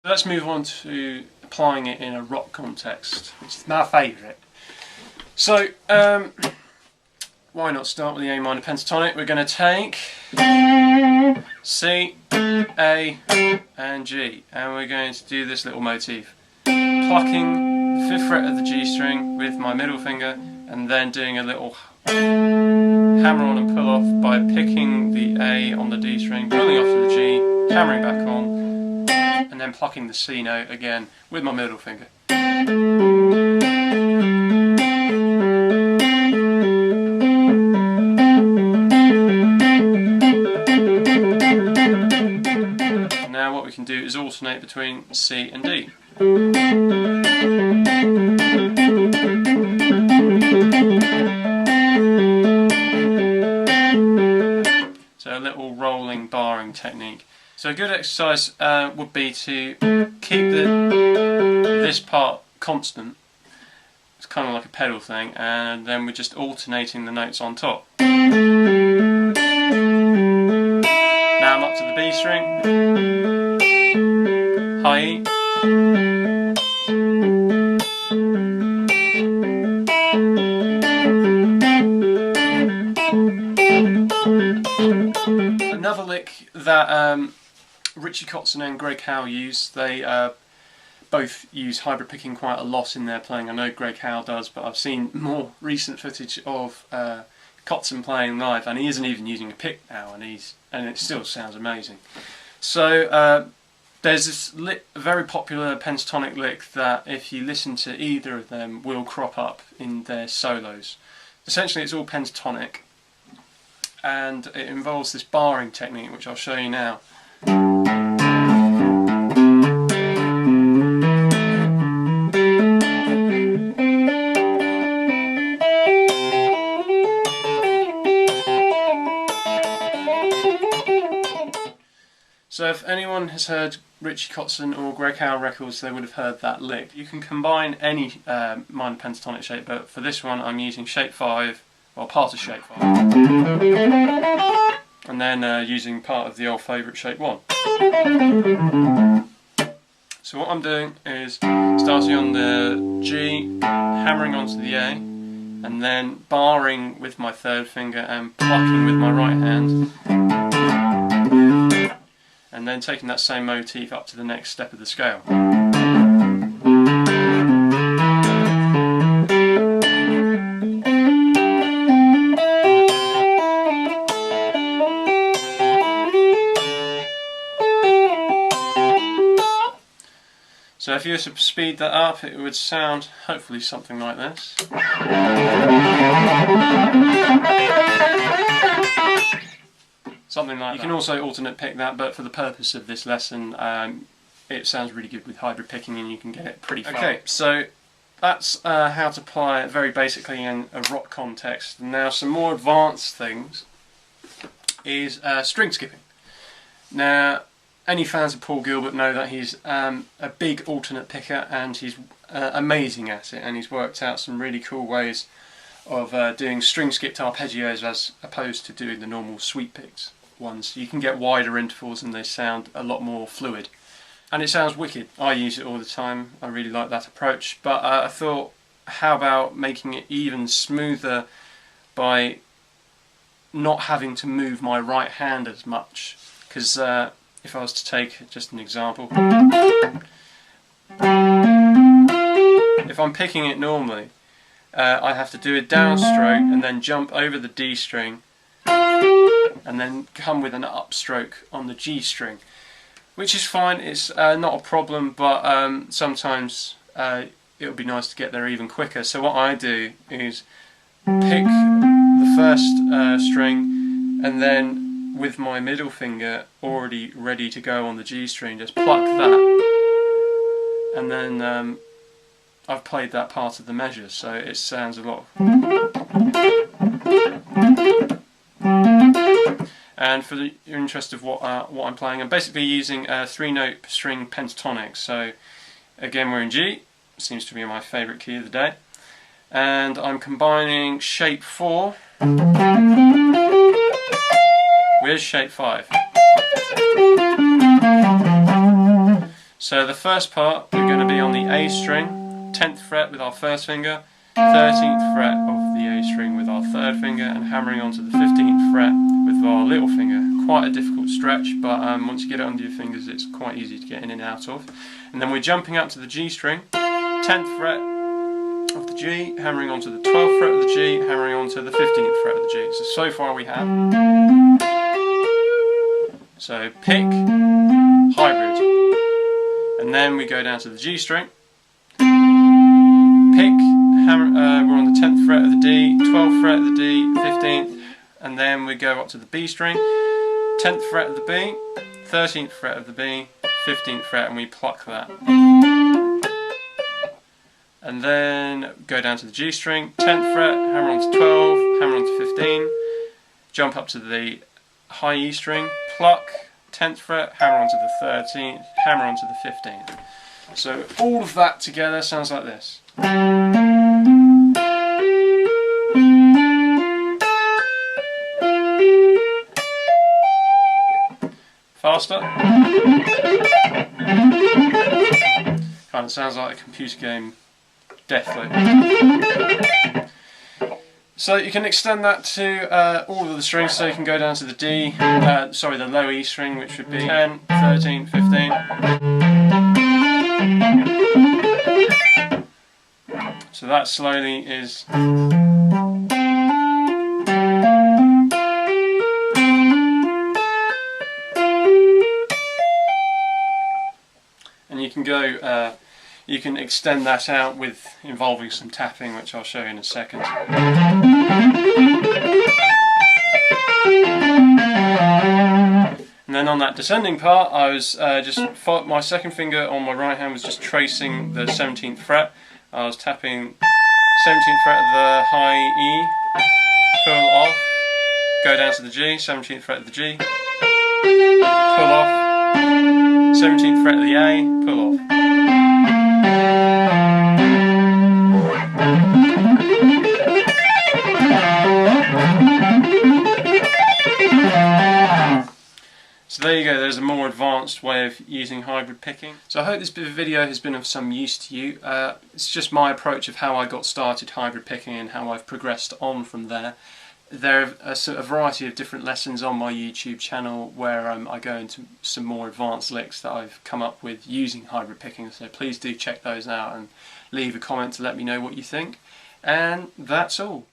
Let's move on to applying it in a rock context, which is my favourite. So, why not start with the A minor pentatonic? We're going to take C, A and G, and we're going to do this little motif, plucking the 5th fret of the G string with my middle finger and then doing a little hammer on and pull off by picking the A on the D string, pulling off to the G, hammering back on, and then plucking the C note again with my middle finger. Now what we can do is alternate between C and D. So a little rolling barring technique. So a good exercise would be to keep this part constant. It's kind of like a pedal thing, and then we're just alternating the notes on top. Now I'm up to the B string, high E, another lick that Richie Kotzen and Greg Howe use. They both use hybrid picking quite a lot in their playing. I know Greg Howe does, but I've seen more recent footage of Kotzen playing live, and he isn't even using a pick now, and it still sounds amazing. So there's this very popular pentatonic lick that, if you listen to either of them, will crop up in their solos. Essentially, it's all pentatonic, and it involves this barring technique, which I'll show you now. So if anyone has heard Richie Kotzen or Greg Howe records, they would have heard that lick. You can combine any minor pentatonic shape, but for this one I'm using shape 5, well, part of shape 5, and then using part of the old favourite shape 1. So what I'm doing is starting on the G, hammering onto the A, and then barring with my 3rd finger and plucking with my right hand, and then taking that same motif up to the next step of the scale. So if you were to speed that up, it would sound hopefully something like this. Something like that. You can also alternate pick that, but for the purpose of this lesson, it sounds really good with hybrid picking, and you can get it pretty far. Okay, so that's how to apply it very basically in a rock context. Now some more advanced things is string skipping. Now, any fans of Paul Gilbert know that he's a big alternate picker, and he's amazing at it, and he's worked out some really cool ways of doing string skipped arpeggios as opposed to doing the normal sweep picks ones. You can get wider intervals and they sound a lot more fluid, and it sounds wicked. I use it all the time. I really like that approach, but I thought, how about making it even smoother by not having to move my right hand as much? Because if I was to take just an example, if I'm picking it normally, I have to do a downstroke and then jump over the D string and then come with an upstroke on the G string, which is fine. It's not a problem, but sometimes it would be nice to get there even quicker. So what I do is pick the 1st string, and then with my middle finger already ready to go on the G string, just pluck that, and then I've played that part of the measure, so it sounds a lot. And for the interest of what I'm playing, I'm basically using a 3-note string pentatonic. So again, we're in G, seems to be my favourite key of the day, and I'm combining shape 4 with shape 5. So the first part, we're going to be on the A string, 10th fret with our first finger, 13th fret of the A string with our third finger, and hammering onto the 15th fret with our little finger. Quite a difficult stretch, but once you get it under your fingers it's quite easy to get in and out of. And then we're jumping up to the G string, 10th fret of the G, hammering onto the 12th fret of the G, hammering onto the 15th fret of the G. So far we have. So pick, hybrid. And then we go down to the G string, pick, hammer, we're on the 10th fret of the D, 12th fret of the D, 15th, and then we go up to the B string, 10th fret of the B, 13th fret of the B, 15th fret, and we pluck that. And then go down to the G string, 10th fret, hammer onto 12, hammer onto 15, jump up to the high E string, pluck, 10th fret, hammer onto the 13th, hammer onto the 15th. So all of that together sounds like this. Faster. Kind of sounds like a computer game death loop. So you can extend that to all of the strings, so you can go down to the D, the low E string, which would be 10, 13, 15. So that slowly is. And you can go. You can extend that out with involving some tapping, which I'll show you in a second. And then on that descending part, I was my second finger on my right hand was just tracing the 17th fret. I was tapping 17th fret of the high E, pull off, go down to the G, 17th fret of the G, pull off, 17th fret of the A, pull off. So there you go, there's a more advanced way of using hybrid picking. So I hope this video has been of some use to you. It's just my approach of how I got started hybrid picking and how I've progressed on from there. There are a variety of different lessons on my YouTube channel where I go into some more advanced licks that I've come up with using hybrid picking, so please do check those out and leave a comment to let me know what you think. And that's all.